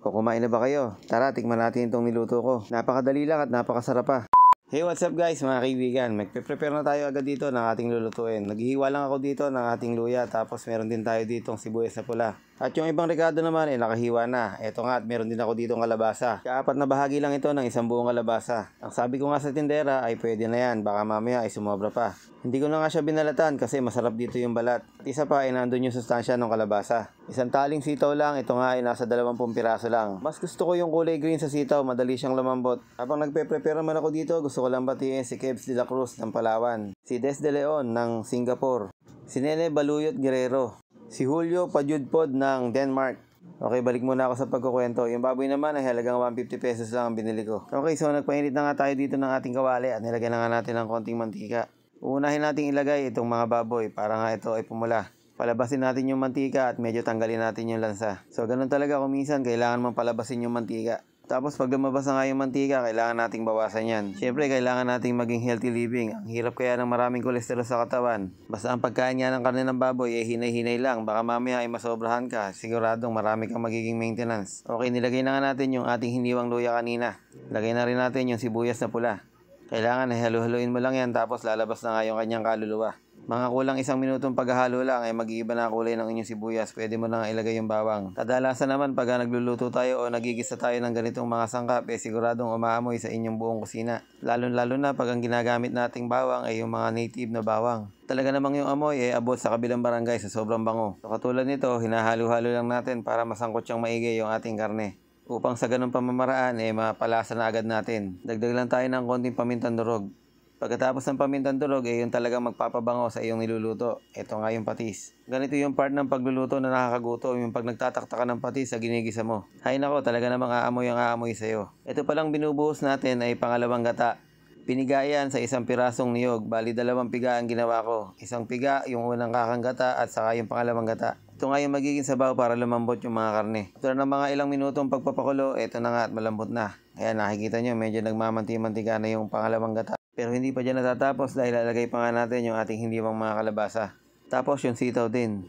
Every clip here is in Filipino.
O kumain na ba kayo? Tara, tikman natin itong niluto ko. Napakadali lang at napakasarap pa. Hey, what's up guys mga kaibigan? Magpe-prepare na tayo agad dito ng ating lulutuin. Naghihiwa lang ako dito ng ating luya, tapos meron din tayo ditong sibuyas na pula. At yung ibang rekado naman nakahiwa na. Eto nga, at meron din ako ditong kalabasa. Kaapat na bahagi lang ito ng isang buong kalabasa. Ang sabi ko nga sa tindera ay pwede na yan, baka mamaya ay sumobra pa. Hindi ko na nga siya binalatan kasi masarap dito yung balat. At isa pa ay nandun yung sustansya ng kalabasa. Isang taling sitaw lang, ito nga ay nasa 20 piraso lang. Mas gusto ko yung kulay green sa sitaw, madali siyang lumambot. Habang nagpe-prepare naman ako dito, gusto ko lang batiin si Kebs de la Cruz ng Palawan, si Des de Leon ng Singapore, si Nene Baluyot Guerrero, si Julio Pajudpod ng Denmark. Okay, balik muna ako sa pagkukwento. Yung baboy naman ay halagang 150 pesos lang ang binili ko. Okay, so nagpainit na nga tayo dito ng ating kawali at nilagyan na nga natin ng konting mantika. Uunahin natin ilagay itong mga baboy para nga ito ay pumula. Palabasin natin yung mantika at medyo tanggalin natin yung lansa. So ganun talaga kung minsan kailangan mong palabasin yung mantika. Tapos pag lumabas na nga yung mantika, kailangan nating bawasan yan. Siyempre, kailangan nating maging healthy living. Ang hirap kaya ng maraming kolesterol sa katawan. Basta ang pagkain niya ng karne ng baboy ay hinay-hinay lang. Baka mamaya ay masobrahan ka. Siguradong marami kang magiging maintenance. Okay, nilagay na nga natin yung ating hiniwang luya kanina. Lagay na rin natin yung sibuyas na pula. Kailangan ay halu-haluin mo lang yan, tapos lalabas na nga yung kanyang kaluluwa. Mga kulang 1 minutong paghahalo lang ay mag-iiba na ang kulay ng inyong sibuyas. Pwede mo na nga ilagay yung bawang. Kadalasan naman pag nagluluto tayo o nagigisa tayo ng ganitong mga sangkap, siguradong umaamoy sa inyong buong kusina. Lalo na pag ang ginagamit nating bawang ay yung mga native na bawang. Talaga namang yung amoy ay abot sa kabilang barangay sa sobrang bango. So katulad nito, hinahalo-halo lang natin para masangkot siyang maigi yung ating karne. Upang sa ganung pamamaraan mapalasa na agad natin. Dagdag lang tayo ng konting pamintang durog. Pagkatapos ng pamintang durog yung talagang magpapabango sa iyong niluluto. Ito nga yung patis. Ganito yung part ng pagluluto na nakakagutom, yung pag nagtatakta ka ng patis sa ginigisa mo. Hay nako, talaga namang aamoy ang aamoy sa'yo. Ito palang binubuhos natin ay pangalawang gata. Pinigayan sa 1 pirasong niyog, bali 2 piga ang ginawa ko. 1 piga yung unang kakang gata at saka yung pangalawang gata. Ito nga yung magiging sabaw para lumambot yung mga karne. After ng mga ilang minutong pagpapakulo, ito na nga at malambot na. Ayan, nakikita nyo, medyo nagmamanti-mantika na yung pangalawang gata. Pero hindi pa dyan natatapos dahil lalagay pa nga natin yung ating hiniwang mga kalabasa. Tapos yung sitaw din.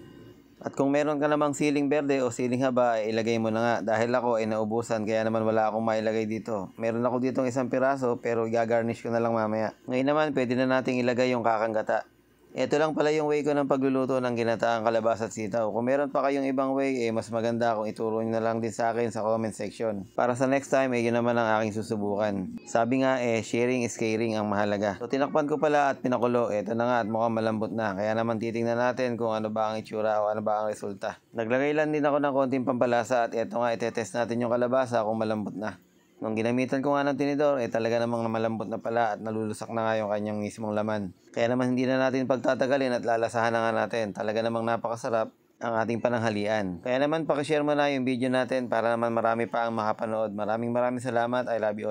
At kung meron ka namang siling berde o siling haba, ilagay mo na nga. Dahil ako ay naubusan, kaya naman wala akong mailagay dito. Meron ako ditong 1 piraso, pero gagarnish ko na lang mamaya. Ngayon naman, pwede na nating ilagay yung kakang gata. Ito lang pala yung way ko ng pagluluto ng ginataang kalabasa at sitaw. Kung meron pa kayong ibang way, mas maganda kung ituro nyo na lang din sa akin sa comment section. Para sa next time, yun naman ang aking susubukan. Sabi nga sharing is caring ang mahalaga. So tinakpan ko pala at pinakulo. Ito na nga at mukhang malambot na. Kaya naman titingnan natin kung ano ba ang itsura o ano ba ang resulta. Naglagay lang din ako ng konting pampalasa at ito nga itetest natin yung kalabasa kung malambot na. Nung ginamitan ko nga ng tinidor, talaga namang malambot na pala at nalulusak na nga yung kanyang mismong laman. Kaya naman hindi na natin pagtatagalin at lalasahan na nga natin. Talaga namang napakasarap ang ating pananghalian. Kaya naman pakishare mo na yung video natin para naman marami pa ang makapanood. Maraming salamat. I love you all.